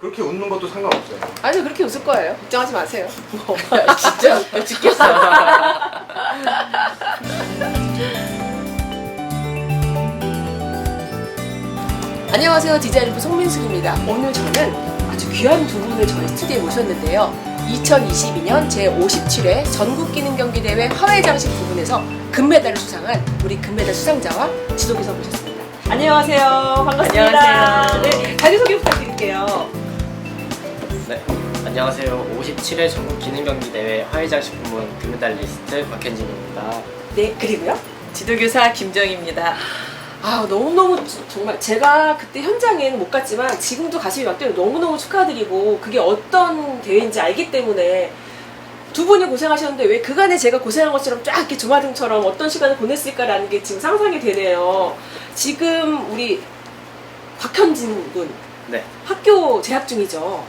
그렇게 웃는 것도 상관없어요. 아니 그렇게 웃을 거예요. 걱정하지 마세요. 진짜 죽겠어. 안녕하세요. 디자인부 송민숙입니다. 오늘 저는 아주 귀한 두 분을 저희 스튜디오에 모셨는데요. 2022년 제57회 전국기능경기대회 화훼장식 부분에서 금메달을 수상한 우리 금메달 수상자와 지도교사 모셨습니다. 안녕하세요. 반갑습니다. 안녕하세요. 네, 자기소개 부탁드릴게요. 네, 안녕하세요. 57회 전국기능경기대회 화훼장식 부문 금메달리스트 박현진입니다. 네, 그리고요. 지도교사 김정입니다. 아, 너무너무 정말 제가 그때 현장에는 못 갔지만 지금도 가슴이 막 뛰어요. 너무너무 축하드리고 그게 어떤 대회인지 알기 때문에 두 분이 고생하셨는데 왜 그간에 제가 고생한 것처럼 쫙 이렇게 주마등처럼 어떤 시간을 보냈을까라는 게 지금 상상이 되네요. 지금 우리 곽현진 군 네, 학교 재학 중이죠.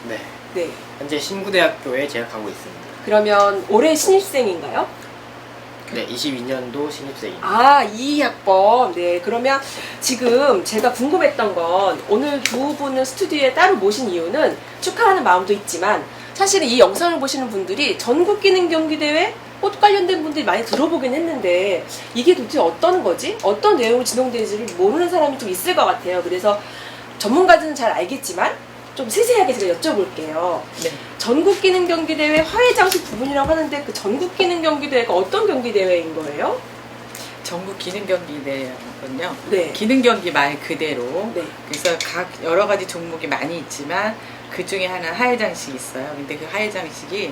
네. 네. 현재 신구대학교에 재학하고 있습니다. 그러면 올해 신입생인가요? 네, 22년도 신입생입니다. 아, 2학번. 네, 그러면 지금 제가 궁금했던 건 오늘 두 분을 스튜디오에 따로 모신 이유는 축하하는 마음도 있지만 사실은 이 영상을 보시는 분들이 전국기능경기대회 꽃 관련된 분들이 많이 들어보긴 했는데 이게 도대체 어떤 거지? 어떤 내용으로 진행되는지를 모르는 사람이 좀 있을 것 같아요. 그래서 전문가들은 잘 알겠지만 좀 세세하게 제가 여쭤볼게요. 네. 전국기능경기대회 화훼장식 부분이라고 하는데 그 전국기능경기대회가 어떤 경기대회인 거예요? 전국 기능경기대회는요. 네. 기능경기 말 그대로. 네. 그래서 각 여러 가지 종목이 많이 있지만 그 중에 하나 화훼장식이 있어요. 근데 그 화훼장식이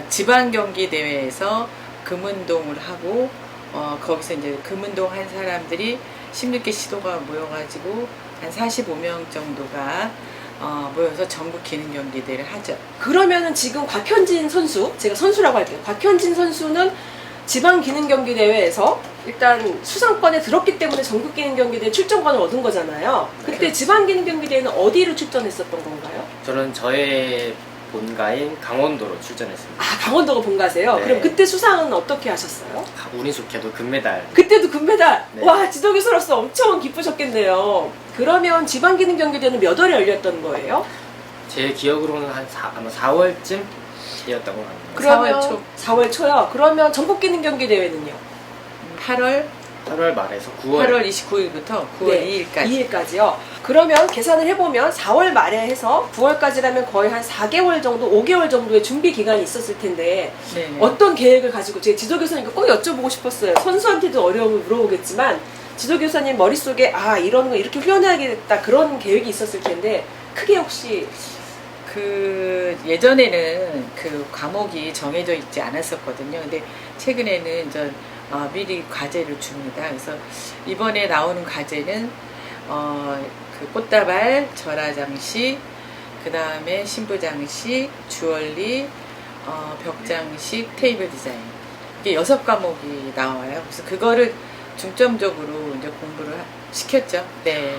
지방경기대회에서 금운동을 하고 거기서 이제 금운동 한 사람들이 16개 시도가 모여가지고 한 45명 정도가 모여서 전국 기능경기대회를 하죠. 그러면은 지금 곽현진 선수, 제가 선수라고 할게요. 곽현진 선수는 지방기능경기대회에서 일단 수상권에 들었기 때문에 전국기능경기대회 출전권을 얻은 거잖아요. 그때 그렇죠. 지방기능경기대회는 어디로 출전했었던 건가요? 저는 저의 본가인 강원도로 출전했습니다. 아, 강원도가 본가세요? 네. 그럼 그때 수상은 어떻게 하셨어요? 운이 좋게도 금메달. 그때도 금메달! 네. 와, 지도교사로서 엄청 기쁘셨겠네요. 그러면 지방기능경기대회는 몇 월에 열렸던 거예요? 제 기억으로는 아마 4월쯤이었던 것 같네요. 그러면 4월 초. 4월 초요. 그러면 전국기능경기대회는요? 8월 8월 말에서 9월. 8월 29일부터 9월 2일까지. 2일까지요. 그러면 계산을 해보면 4월 말에 해서 9월까지라면 거의 한 4개월 정도, 5개월 정도의 준비 기간이 있었을 텐데 네네. 어떤 계획을 가지고 제 지도교사님께 꼭 여쭤보고 싶었어요. 선수한테도 어려움을 물어보겠지만 지도교사님 머릿속에 아 이런 거 이렇게 훈련해야겠다 그런 계획이 있었을 텐데 크게 혹시 그 예전에는 그 과목이 정해져 있지 않았었거든요. 근데 최근에는 이제 미리 과제를 줍니다. 그래서 이번에 나오는 과제는 그 꽃다발, 절화장식, 그 다음에 신부장식, 주얼리, 벽장식, 테이블 디자인 이게 6과목이 나와요. 그래서 그거를 중점적으로 이제 공부를 시켰죠. 네.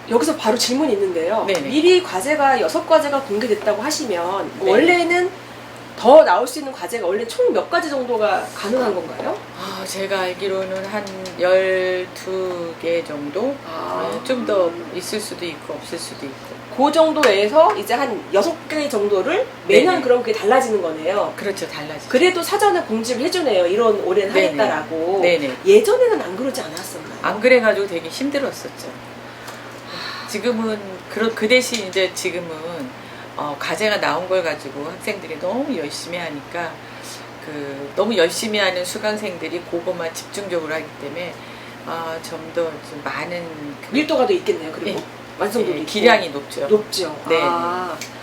여기서 바로 질문이 있는데요. 네네. 미리 과제가 6과제가 공개됐다고 하시면 네. 원래는 더 나올 수 있는 과제가 원래 총 몇 가지 정도가 가능한 건가요? 제가 알기로는 한 12개 정도? 좀 더 있을 수도 있고 없을 수도 있고. 그 정도에서 이제 한 6개 정도를 매년 네네. 그럼 그게 달라지는 거네요. 그렇죠. 달라지죠. 그래도 사전에 공지를 해주네요. 이런 올해는 네네. 하겠다라고. 네네. 예전에는 안 그러지 않았었나요? 안 그래가지고 되게 힘들었었죠. 지금은 그 대신 이제 지금은 과제가 나온 걸 가지고 학생들이 너무 열심히 하니까 너무 열심히 하는 수강생들이 그것만 집중적으로 하기 때문에 좀 더 좀 많은 밀도가 더 있겠네요. 그리고 완성도도 있고. 기량이 높죠. 높죠. 네.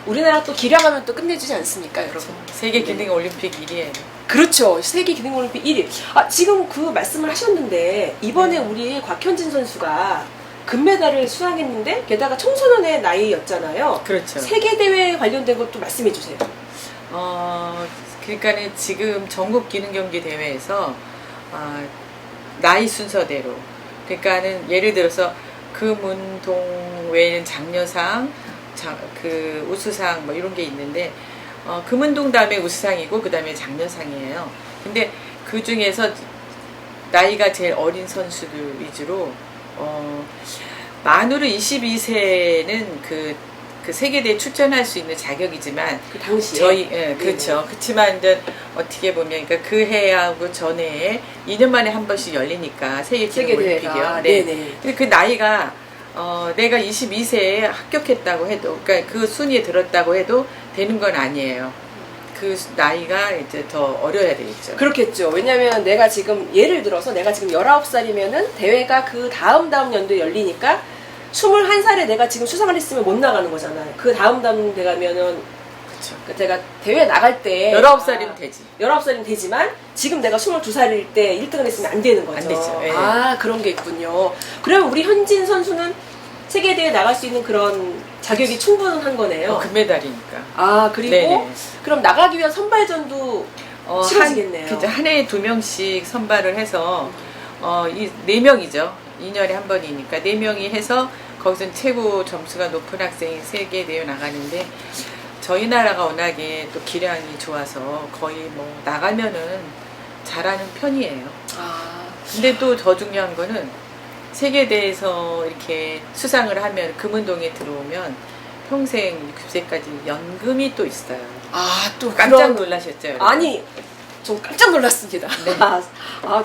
우리나라 또 기량하면 또 끝내주지 않습니까, 여러분? 세계 기능 올림픽 1위에 그렇죠. 세계 기능올림픽 1위. 지금 그 말씀을 하셨는데 이번에 우리 곽현진 선수가 금메달을 수상했는데 게다가 청소년의 나이였잖아요. 그렇죠. 세계대회 관련된 것도 말씀해 주세요. 그러니까는 지금 전국 기능경기 대회에서 나이 순서대로 그러니까는 예를 들어서 금운동 외에는 장려상, 그 우수상 뭐 이런 게 있는데 금운동 다음에 우수상이고 그 다음에 장려상이에요. 근데 그 중에서 나이가 제일 어린 선수들 위주로 만으로 22세는 그 그 세계대회 출전할 수 있는 자격이지만 그 당시에 저희 그렇죠. 그렇지만 이제 어떻게 보면 그러니까 그 해하고 전해에 2년 만에 한 번씩 열리니까 세계 기록 올림픽이요. 네. 네네. 근데 그 나이가 내가 22세에 합격했다고 해도 그러니까 그 순위에 들었다고 해도 되는 건 아니에요. 그 나이가 이제 더 어려야 되겠죠. 그렇겠죠. 왜냐면 내가 지금 예를 들어서 내가 지금 19살이면은 대회가 그 다음 연도에 열리니까 21살에 내가 지금 수상을 했으면 못 나가는 거잖아요. 그 다음 대 가면은 그렇죠. 제가 대회 나갈 때 19살이면 되지. 19살이면 되지만 지금 내가 22살일 때 1등을 했으면 안 되는 거죠. 안 되죠. 예. 아, 그런 게 있군요. 그러면 우리 현진 선수는 세계대회 나갈 수 있는 그런 자격이 충분한 거네요. 금메달이니까. 아, 그리고 네네. 그럼 나가기 위한 선발전도 치러지겠네요. 그죠. 한 해에 2명씩 선발을 해서 이 4명이죠. 2년에 한 번이니까 4명이 해서 거기서 최고 점수가 높은 학생이 세계대회 나가는데 저희 나라가 워낙에 또 기량이 좋아서 거의 뭐 나가면은 잘하는 편이에요. 아, 근데 또 더 중요한 거는 세계대회에서 이렇게 수상을 하면 금운동에 들어오면 평생 60세까지 연금이 또 있어요. 또 깜짝 놀라셨죠? 여러분? 아니, 좀 깜짝 놀랐습니다. 네.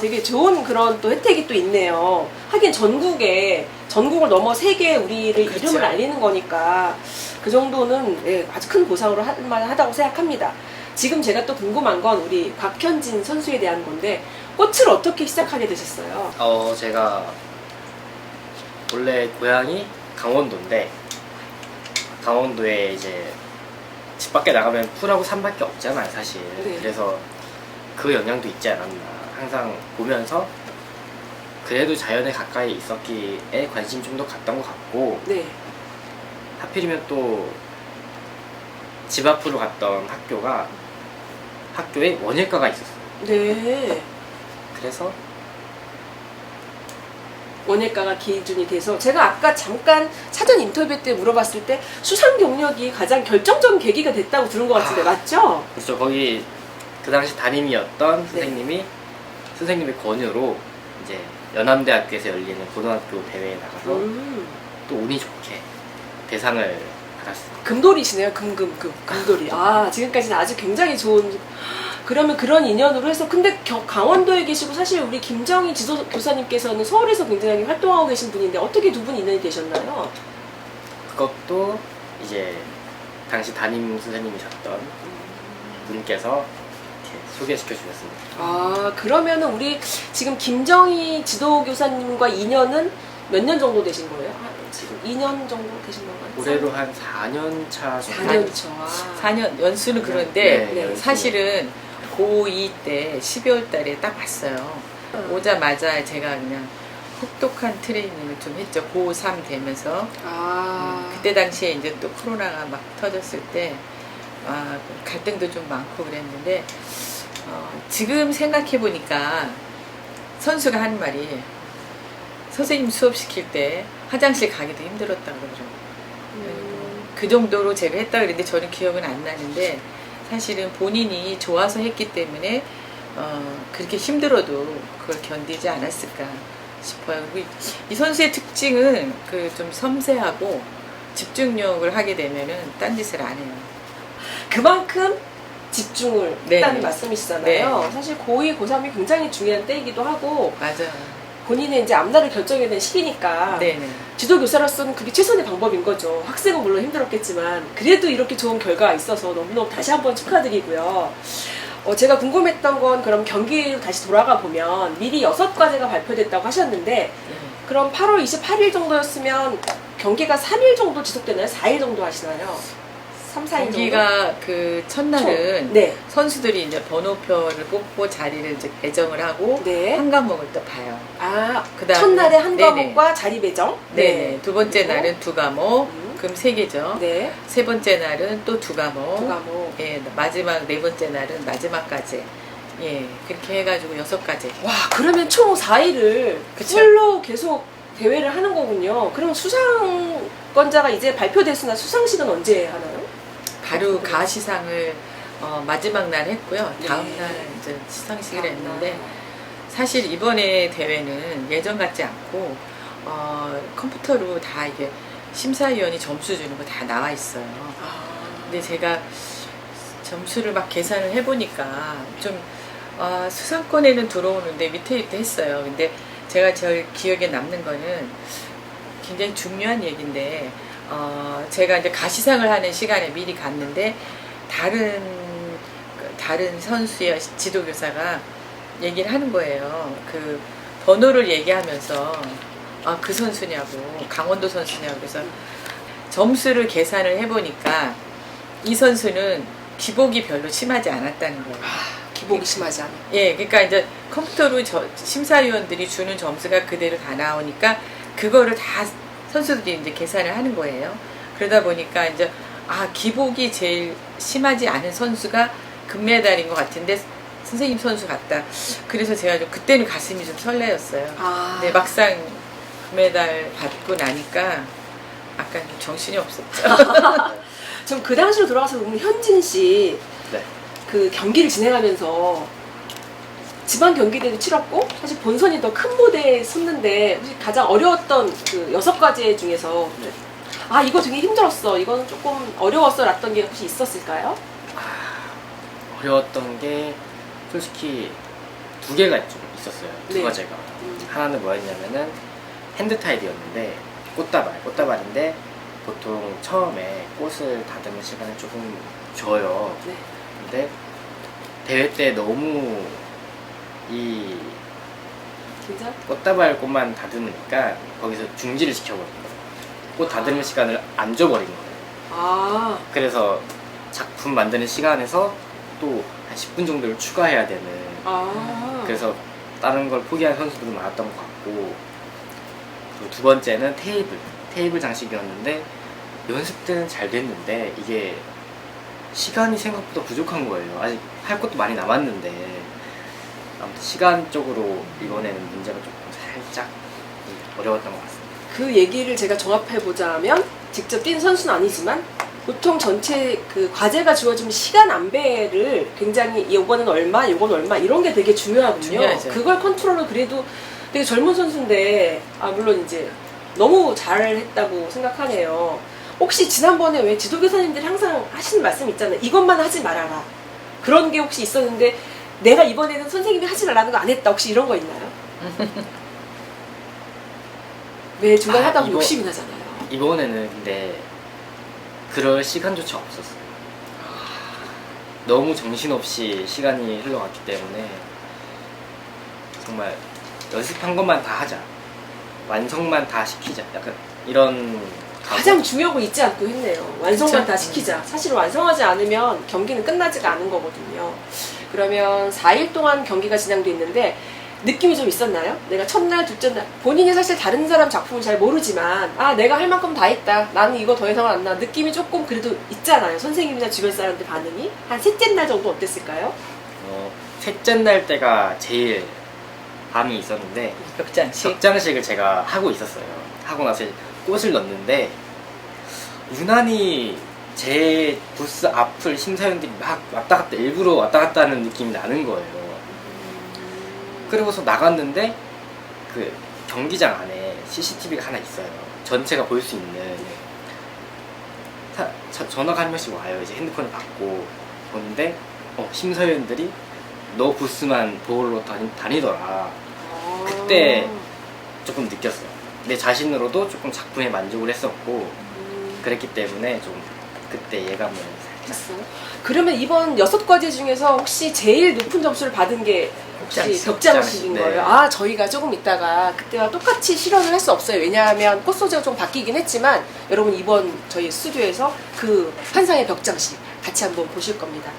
되게 좋은 그런 또 혜택이 또 있네요. 하긴 전국을 넘어 세계에 우리를 그렇죠. 이름을 알리는 거니까 그 정도는 아주 큰 보상으로 할 만하다고 생각합니다. 지금 제가 또 궁금한 건 우리 곽현진 선수에 대한 건데 꽃을 어떻게 시작하게 되셨어요? 제가 원래 고향이 강원도인데 강원도에 이제 집 밖에 나가면 풀하고 산밖에 없잖아요, 사실. 네. 그래서 그 영향도 있지 않았나. 항상 보면서 그래도 자연에 가까이 있었기에 관심이 좀 더 갔던 것 같고, 네. 하필이면 또 집 앞으로 갔던 학교에 원예과가 있었어요. 네. 그래서 원예과가 기준이 돼서 제가 아까 잠깐 사전 인터뷰 때 물어봤을 때 수상 경력이 가장 결정적인 계기가 됐다고 들은 것 같은데 맞죠? 그렇죠. 거기 그 당시 담임이었던 네. 선생님의 권유로 이제 연암대학교에서 열리는 고등학교 대회에 나가서 또 운이 좋게 대상을 받았어요. 금돌이시네요. 금돌이. 지금까지는 아주 굉장히 좋은. 그러면 그런 인연으로 해서 근데 강원도에 계시고 사실 우리 김정희 지도교사님께서는 서울에서 굉장히 활동하고 계신 분인데 어떻게 두 분이 인연이 되셨나요? 그것도 이제 당시 담임 선생님이셨던 분께서 이렇게 소개시켜 주셨습니다. 그러면은 우리 지금 김정희 지도교사님과 인연은 몇 년 정도 되신 거예요? 지금 2년 정도 되신 건가요? 올해로 한 4년 차 정도. 4년 차. 4년 연수는 그런데 네. 사실은 고2 때 12월 달에 딱 왔어요. 오자마자 제가 그냥 혹독한 트레이닝을 좀 했죠. 고3 되면서. 그때 당시에 이제 또 코로나가 막 터졌을 때 갈등도 좀 많고 그랬는데 지금 생각해 보니까 선수가 하는 말이 선생님 수업 시킬 때 화장실 가기도 힘들었다고 그러더라고요. 그 정도로 제가 했다 그랬는데 저는 기억은 안 나는데 사실은 본인이 좋아서 했기 때문에 그렇게 힘들어도 그걸 견디지 않았을까 싶어요. 그리고 이 선수의 특징은 그 좀 섬세하고 집중력을 하게 되면은 딴짓을 안 해요. 그만큼 집중을 네. 했다는 말씀이시잖아요. 네. 사실 고2, 고3이 굉장히 중요한 때이기도 하고 맞아요. 본인의 이제 앞날을 결정해야 되는 시기니까 네네. 지도교사로서는 그게 최선의 방법인 거죠. 학생은 물론 힘들었겠지만 그래도 이렇게 좋은 결과가 있어서 너무너무 다시 한번 축하드리고요. 제가 궁금했던 건 그럼 경기로 다시 돌아가 보면 미리 6과제가 발표됐다고 하셨는데 그럼 8월 28일 정도였으면 경기가 3일 정도 지속되나요? 4일 정도 하시나요? 3, 4일 정도? 경기가 그 첫날은 네. 선수들이 이제 번호표를 뽑고 자리를 이제 배정을 하고 네. 한 과목을 또 봐요. 그다음에- 첫날에 한 네네. 과목과 자리 배정? 네. 두 번째 그리고? 날은 2과목, 그럼 3개죠. 네. 세 번째 날은 또 2과목. 2과목. 예, 마지막 네 번째 날은 마지막까지. 예, 그렇게 해가지고 6가지. 와, 그러면 총 4일을 그쵸. 풀로 계속 대회를 하는 거군요. 그럼 수상권자가 이제 발표됐으나 수상식은 언제 하나요? 바로 가시상을 마지막 날 했고요. 다음 네. 날 이제 시상식을 했는데 사실 이번에 대회는 예전 같지 않고 컴퓨터로 다 이게 심사위원이 점수 주는 거 다 나와 있어요. 근데 제가 점수를 막 계산을 해보니까 좀 수상권에는 들어오는데 밑에 했어요. 근데 제가 제일 기억에 남는 거는 굉장히 중요한 얘기인데 제가 이제 가시상을 하는 시간에 미리 갔는데 다른 선수의 지도교사가 얘기를 하는 거예요. 그 번호를 얘기하면서 그 선수냐고, 강원도 선수냐고. 그래서 점수를 계산을 해보니까 이 선수는 기복이 별로 심하지 않았다는 거예요. 기복이 심하지 않아. 예, 그러니까 이제 컴퓨터로 심사위원들이 주는 점수가 그대로 다 나오니까 그거를 다 선수들이 이제 계산을 하는 거예요. 그러다 보니까 이제 기복이 제일 심하지 않은 선수가 금메달인 것 같은데 선생님 선수 같다. 그래서 제가 좀 그때는 가슴이 좀 설레었어요. 근데 막상 금메달 받고 나니까 약간 좀 정신이 없었죠. 좀 그 당시로 돌아가서 보면 현진 씨 네. 그 경기를 진행하면서 지방 경기대도 치렀고 사실 본선이 더 큰 무대에 섰는데 혹시 가장 어려웠던 그 6가지 중에서 네. 이거 되게 힘들었어, 이거는 조금 어려웠어 랐던 게 혹시 있었을까요? 어려웠던 게 솔직히 2개가 좀 있었어요. 네. 2가지가. 하나는 뭐였냐면은 핸드타이드였는데 꽃다발인데 보통 처음에 꽃을 다듬는 시간을 조금 줘요. 네. 근데 대회 때 너무 이 진짜? 꽃다발 꽃만 다듬으니까 거기서 중지를 시켜버린 거예요. 꽃 다듬는 시간을 안 줘버린 거예요. 그래서 작품 만드는 시간에서 또 한 10분 정도를 추가해야 되는. 그래서 다른 걸 포기한 선수들도 많았던 것 같고, 그리고 2번째는 테이블 장식이었는데 연습 때는 잘 됐는데 이게 시간이 생각보다 부족한 거예요. 아직 할 것도 많이 남았는데 아무튼 시간적으로 이번에는 문제가 조금 살짝 어려웠던 것 같습니다. 그 얘기를 제가 종합해보자면 직접 뛴 선수는 아니지만 보통 전체 그 과제가 주어지면 시간 안배를 굉장히 이거는 얼마, 이건 얼마 이런 게 되게 중요하거든요. 중요하죠. 그걸 컨트롤을 그래도 되게 젊은 선수인데 물론 이제 너무 잘했다고 생각하네요. 혹시 지난번에 왜 지도교사님들이 항상 하시는 말씀 있잖아요. 이것만 하지 말아라. 그런 게 혹시 있었는데 내가 이번에는 선생님이 하지 말라는 거 안 했다. 혹시 이런 거 있나요? 왜 중간에 하다가 욕심이 나잖아요. 이번에는 근데 그럴 시간조차 없었어요. 너무 정신없이 시간이 흘러갔기 때문에 정말 연습한 것만 다 하자, 완성만 다 시키자, 약간 이런 가장 중요한 거 잊지 않고 했네요. 완성만 그쵸? 다 시키자. 사실 완성하지 않으면 경기는 끝나지가 않은 거거든요. 그러면 4일 동안 경기가 진행됐는데 느낌이 좀 있었나요? 내가 첫날, 둘째 날 본인이 사실 다른 사람 작품을 잘 모르지만 내가 할 만큼 다 했다. 나는 이거 더 이상은 안 나. 느낌이 조금 그래도 있잖아요. 선생님이나 주변 사람들 반응이. 한 셋째 날 정도 어땠을까요? 셋째 날 때가 제일 밤이 있었는데 벽장식을 제가 하고 있었어요. 하고 나서 꽃을 넣는데 유난히 제 부스 앞을 심사위원들이 막 왔다 갔다 일부러 왔다 갔다 하는 느낌이 나는 거예요. 그러고서 나갔는데 그 경기장 안에 CCTV가 하나 있어요. 전체가 볼 수 있는. 전화가 한 명씩 와요. 이제 핸드폰을 받고 보는데 심사위원들이 너 부스만 보러 다니더라. 그때 조금 느꼈어요. 내 자신으로도 조금 작품에 만족을 했었고 그랬기 때문에 좀 그때 예감을 살짝. 그러면 이번 6과제 중에서 혹시 제일 높은 점수를 받은 게 혹시 벽장식인 네. 거예요? 저희가 조금 있다가 그때와 똑같이 실현을 할 수 없어요. 왜냐하면 꽃 소재가 좀 바뀌긴 했지만 여러분 이번 저희 스튜디오에서 그 환상의 벽장식 같이 한번 보실 겁니다.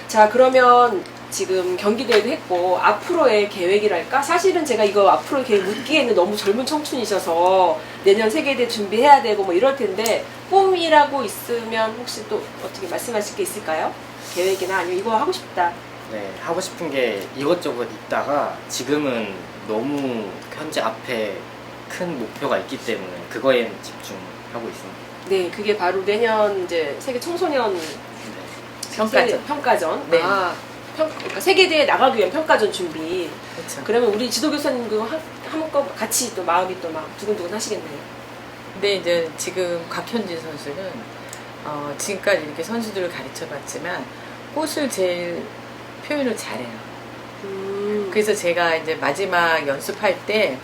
자, 그러면 지금 경기대회도 했고 앞으로의 계획이랄까? 사실은 제가 이거 앞으로의 계획 묻기에는 너무 젊은 청춘이셔서 내년 세계대회 준비해야 되고 뭐 이럴 텐데 꿈이라고 있으면 혹시 또 어떻게 말씀하실 게 있을까요? 계획이나 아니면 이거 하고 싶다. 네, 하고 싶은 게 이것저것 있다가 지금은 너무 현재 앞에 큰 목표가 있기 때문에 그거에 집중하고 있습니다. 네, 그게 바로 내년 이제 세계 청소년 평가전. 평가전. 네. 그러니까 세계대회 나가기 위한 평가전 준비. 그렇죠. 그러면 우리 지도교사님 그거 한번 같이 또 마음이 또 막 두근두근 하시겠네요. 근데 이제 지금 곽현진 선수는 지금까지 이렇게 선수들을 가르쳐봤지만 꽃을 제일 표현을 잘해요. 그래서 제가 이제 마지막 연습할 때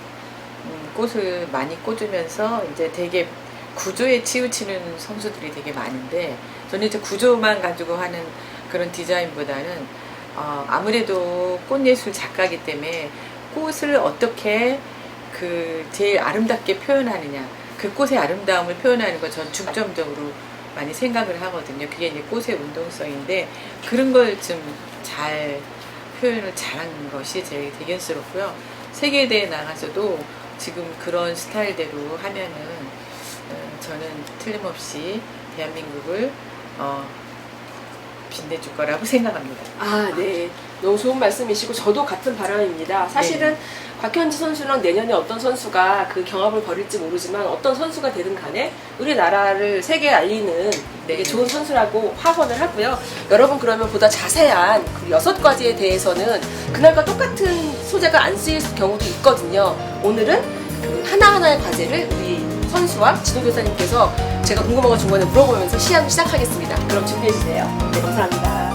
꽃을 많이 꽂으면서 이제 되게 구조에 치우치는 선수들이 되게 많은데 저는 이제 구조만 가지고 하는 그런 디자인보다는 아무래도 꽃예술 작가이기 때문에 꽃을 어떻게 그 제일 아름답게 표현하느냐, 그 꽃의 아름다움을 표현하는 걸 전 중점적으로 많이 생각을 하거든요. 그게 이제 꽃의 운동성인데 그런 걸 좀 잘 표현을 잘하는 것이 제일 대견스럽고요. 세계대회 나가서도 지금 그런 스타일대로 하면은 저는 틀림없이 대한민국을 빛내줄 거라고 생각합니다. 아, 네. 너무 좋은 말씀이시고 저도 같은 바람입니다. 사실은 네. 곽현지 선수랑 내년에 어떤 선수가 그 경합을 벌일지 모르지만 어떤 선수가 되든 간에 우리나라를 세계에 알리는 되게 좋은 선수라고 확언을 하고요. 여러분 그러면 보다 자세한 그 6가지에 대해서는 그날과 똑같은 소재가 안 쓰일 경우도 있거든요. 오늘은 그 하나하나의 과제를 우리 선수와 지도교사님께서 제가 궁금한 거 중간에 물어보면서 시합을 시작하겠습니다. 그럼 준비해주세요. 네, 감사합니다.